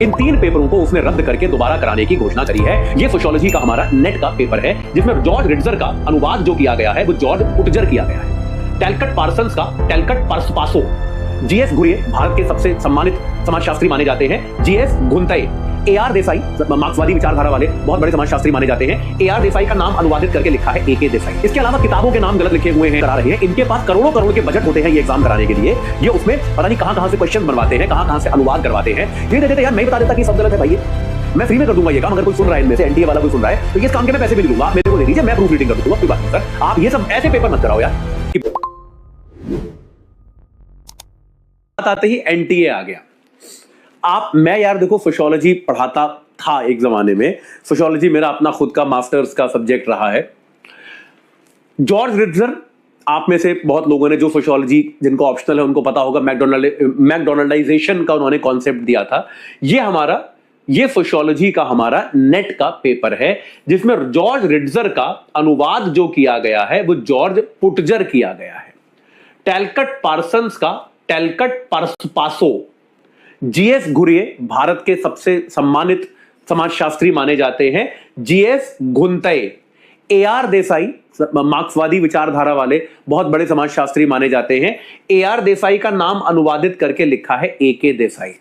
इन 3 पेपरों को उसने रद्द करके दोबारा कराने की घोषणा करी है। ये सोशियोलॉजी का हमारा नेट का पेपर है, जिसमें जॉर्ज रिट्जर का अनुवाद जो किया गया है वो जॉर्ज पुटजर किया गया है। टैलकट पार्सन्स का टैलकट पासो, जीएस घुरिये भारत के सबसे सम्मानित समाजशास्त्री माने जाते हैं। जीएस घुनतई, एआर देसाई मार्क्सवादी विचारधारा वाले बहुत बड़े समाजशास्त्री माने जाते हैं। एआर देसाई का नाम अनुवादित करके लिखा है एके देसाई। इसके अलावा किताबों के नाम गलत लिखे हुए हैं, करा रहे हैं। इनके पास करोड़ों करोड़ के बजट होते हैं ये एग्जाम कराने के लिए। ये उसमें पता नहीं कहां से क्वेश्चन बनवाते हैं, कहां से अनुवाद करवाते हैं। ये दे देते यार, मैं बता देता कि सब गलत है भाई, मैं फ्री में कर दूंगा ये काम। अगर कोई सुन रहा है इनमें से, एनटीए वाला कोई सुन रहा है, तो इस काम के मैं पैसे भी नहीं दूंगा, मेरे को दे दीजिए, मैं प्रूफ रीडिंग कर दूंगा, कोई बात नहीं सर। आप ये सब ऐसे पेपर मत कराओ यार। आते ही एनटीए आ गया। मैं यार देखो सोशियोलॉजी पढ़ाता था एक जमाने में, सोशियोलॉजी मेरा अपना खुद का मास्टर्स का सब्जेक्ट रहा है। जॉर्ज रिट्जर, आप में से बहुत लोगों ने जो सोशियोलॉजी जिनको ऑप्शनल है उनको पता होगा, मैकडोनल्डाइजेशन का उन्होंने कॉन्सेप्ट दिया था। ये सोशियोलॉजी का हमारा नेट का पेपर है, जिसमें जॉर्ज रिट्जर का अनुवाद जो किया गया है वो जॉर्ज पुटजर किया गया है। टैलकट पार्सन्स का टैलकट पासो, जीएस घुरिये भारत के सबसे सम्मानित समाजशास्त्री माने जाते हैं। जीएस घुनतई, एआर देसाई मार्क्सवादी विचारधारा वाले बहुत बड़े समाजशास्त्री माने जाते हैं। एआर देसाई का नाम अनुवादित करके लिखा है एके देसाई।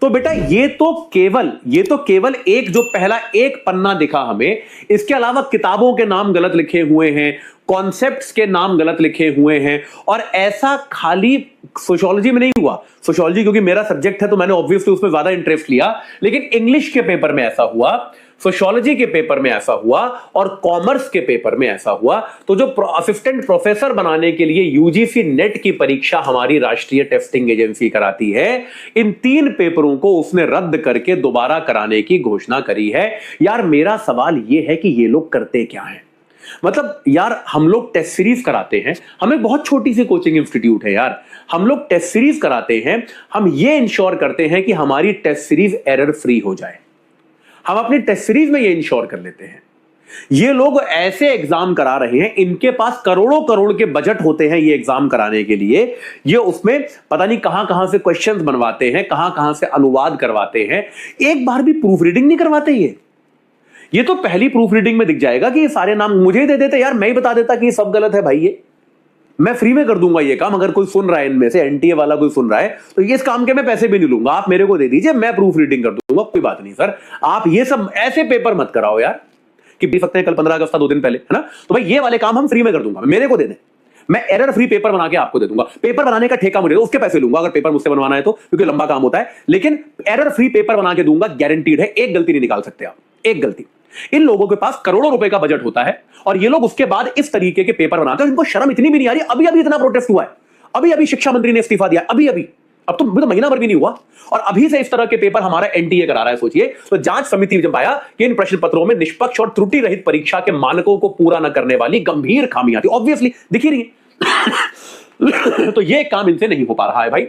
तो बेटा ये तो केवल एक जो पहला एक पन्ना दिखा हमें, इसके अलावा किताबों के नाम गलत लिखे हुए हैं, कॉन्सेप्ट्स के नाम गलत लिखे हुए हैं। और ऐसा खाली सोशियोलॉजी में नहीं हुआ, सोशियोलॉजी क्योंकि मेरा सब्जेक्ट है तो मैंने ऑब्वियसली उसमें ज्यादा इंटरेस्ट लिया, लेकिन इंग्लिश के पेपर में ऐसा हुआ, सोशियोलॉजी के पेपर में ऐसा हुआ और कॉमर्स के पेपर में ऐसा हुआ। तो जो असिस्टेंट प्रोफेसर बनाने के लिए यूजीसी नेट की परीक्षा हमारी राष्ट्रीय टेस्टिंग एजेंसी कराती है, इन 3 पेपरों को उसने रद्द करके दोबारा कराने की घोषणा करी है। यार मेरा सवाल यह है कि ये लोग करते क्या हैं? मतलब यार हम लोग टेस्ट सीरीज कराते हैं, हमें बहुत छोटी सी कोचिंग इंस्टीट्यूट है यार, हम लोग टेस्ट सीरीज कराते हैं, हम ये इंश्योर करते हैं कि हमारी टेस्ट सीरीज एरर फ्री हो जाए, हम अपनी टेस्ट सीरीज में ये इंश्योर कर लेते हैं। ये लोग ऐसे एग्जाम करा रहे हैं, इनके पास करोड़ों करोड़ के बजट होते हैं ये एग्जाम कराने के लिए। ये उसमें पता नहीं कहां से क्वेश्चंस बनवाते हैं, कहां से अनुवाद करवाते हैं, एक बार भी प्रूफ रीडिंग नहीं करवाते। ये तो पहली प्रूफ रीडिंग में दिख जाएगा कि ये सारे नाम मुझे दे देते यार, मैं ही बता देता कि ये सब गलत है भाई, ये मैं फ्री में कर दूंगा ये काम। अगर कोई सुन रहा है इनमें से, एनटीए वाला कोई सुन रहा है, तो ये इस काम के मैं पैसे भी नहीं लूंगा, आप मेरे को दे दीजिए, मैं प्रूफ रीडिंग कर दूंगा, कोई बात नहीं सर। आप ये सब ऐसे पेपर मत कराओ यार कि भी सकते हैं कल 15 अगस्त था 2 दिन पहले, है ना, तो भाई ये वाले काम हम फ्री में कर दूंगा, मेरे को दे दें, मैं एरर फ्री पेपर बना के आपको दे दूंगा। पेपर बनाने का ठेका मुझे, उसके पैसे लूंगा अगर पेपर मुझसे बनवाना है तो, क्योंकि लंबा काम होता है, लेकिन एरर फ्री पेपर बना के दूंगा, गारंटीड है। एक गलती नहीं निकाल सकते आप, एक गलती। इन लोगों के पास करोड़ों रुपए का बजट होता है और ये लोग उसके बाद इस तरीके के पेपर बनाते हैं। इनको शर्म इतनी भी नहीं आ रही। अभी इतना प्रोटेस्ट हुआ है, अभी शिक्षा मंत्री ने इस्तीफा दिया, अब तो महीना भर भी नहीं हुआ और अभी से इस तरह के पेपर हमारा एनटीए करा रहा है। सोचिए, तो जांच समिति जब आया कि इन प्रश्न पत्रों में निष्पक्ष और त्रुटि रहित परीक्षा के मानकों को पूरा न करने वाली गंभीर खामियां थी, ऑब्वियसली दिख ही रही है। तो ये काम इनसे नहीं हो पा रहा है भाई।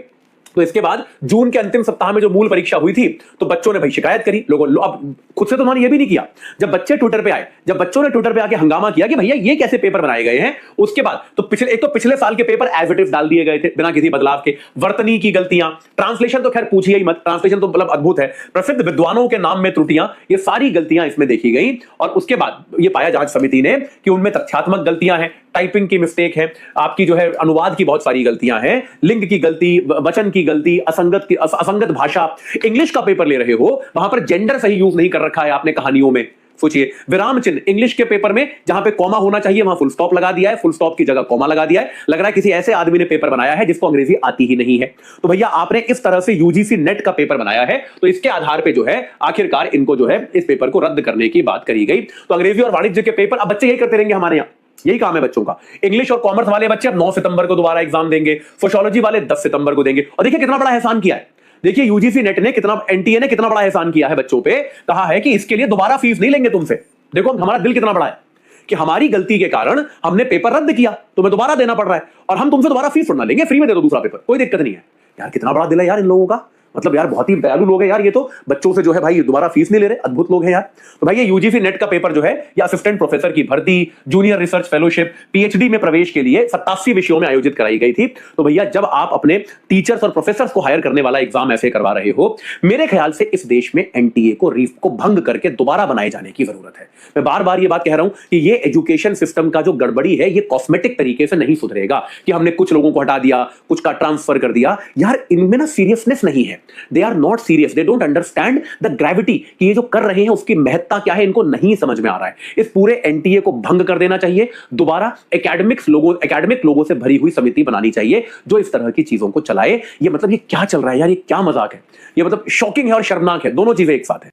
तो इसके बाद जून के अंतिम सप्ताह में जो मूल परीक्षा हुई थी, तो बच्चों ने भाई शिकायत करी, लोगों अब खुद से तो उन्होंने ये भी नहीं किया। जब बच्चे ट्विटर पे आए, जब बच्चों ने ट्विटर पे आके हंगामा किया कि भैया ये कैसे पेपर बनाए गए हैं, उसके बाद तो पिछले साल के पेपर एज इट इज डाल दिए गए थे बिना किसी बदलाव के। वर्तनी की गलतियां, ट्रांसलेशन तो खैर पूछिए ही मत, ट्रांसलेशन तो मतलब अद्भुत है, प्रसिद्ध विद्वानों के नाम में त्रुटियां, ये सारी गलतियां इसमें देखी गई। और उसके बाद ये पाया जांच समिति ने कि उनमें तथ्यात्मक गलतियां हैं, टाइपिंग की मिस्टेक है, आपकी जो है अनुवाद की बहुत सारी गलतियां हैं, लिंग की गलती, वचन की गलती, असंगत भाषा। इंग्लिश का पेपर ले रहे हो, वहां पर जेंडर सही यूज नहीं कर रखा है आपने कहानियों में। सोचिए, विराम चिन्ह इंग्लिश के पेपर में जहां पे कॉमा होना चाहिए वहां फुल स्टॉप लगा दिया है, फुल स्टॉप की जगह कॉमा लगा दिया है। लग रहा है किसी ऐसे आदमी ने पेपर बनाया है जिसको अंग्रेजी आती ही नहीं है। तो भैया आपने इस तरह से यूजीसी नेट का पेपर बनाया है, तो इसके आधार पे जो है आखिरकार इनको जो है इस पेपर को रद्द करने की बात करी गई। तो अंग्रेजी और वाणिज्य के पेपर अब बच्चे यही करते रहेंगे, हमारे यहां यही काम है बच्चों का। इंग्लिश और कॉमर्स वाले बच्चे अब 9 सितंबर को दोबारा एग्जाम देंगे, सोशियोलॉजी वाले 10 सितंबर को देंगे। और देखिए कितना बड़ा एहसान किया है, देखिए यूजीसी नेट ने एनटीए ने कितना बड़ा एहसान किया है बच्चों पे। कहा है कि इसके लिए दोबारा फीस नहीं लेंगे तुमसे। देखो हमारा दिल कितना बड़ा है कि हमारी गलती के कारण हमने पेपर रद्द किया, तुम्हें दोबारा देना पड़ रहा है और हम तुमसे दोबारा फीस ना लेंगे, फ्री में दे दो दूसरा पेपर, कोई दिक्कत नहीं है। यार कितना बड़ा दिल है यार इन लोगों का, मतलब यार बहुत ही दयालु लोग हैं यार, ये तो बच्चों से जो है भाई दोबारा फीस नहीं ले रहे, अद्भुत लोग हैं यार। तो भाई ये यूजीसी नेट का पेपर जो है, ये असिस्टेंट प्रोफेसर की भर्ती, जूनियर रिसर्च फेलोशिप, पीएचडी में प्रवेश के लिए 87 विषयों में आयोजित कराई गई थी। तो भैया जब आप अपने टीचर्स और प्रोफेसर्स को हायर करने वाला एग्जाम ऐसे करवा रहे हो, मेरे ख्याल से इस देश में एनटीए को रीफ को भंग करके दोबारा बनाए जाने की जरूरत है। मैं बार बार ये बात कह रहा हूं कि ये एजुकेशन सिस्टम का जो गड़बड़ी है, ये कॉस्मेटिक तरीके से नहीं सुधरेगा कि हमने कुछ लोगों को हटा दिया, कुछ का ट्रांसफर कर दिया। यार इनमें ना सीरियसनेस नहीं है, they are not serious, they don't understand the gravity कि ये जो कर रहे हैं उसकी महत्ता क्या है, इनको नहीं समझ में आ रहा है। इस पूरे एनटीए को भंग कर देना चाहिए, दोबारा एकेडमिक लोगों से भरी हुई समिति बनानी चाहिए जो इस तरह की चीजों को चलाए। ये मतलब ये क्या चल रहा है यार, ये क्या मजाक है, ये मतलब शॉकिंग है और शर्मनाक है, दोनों चीजें एक साथ है।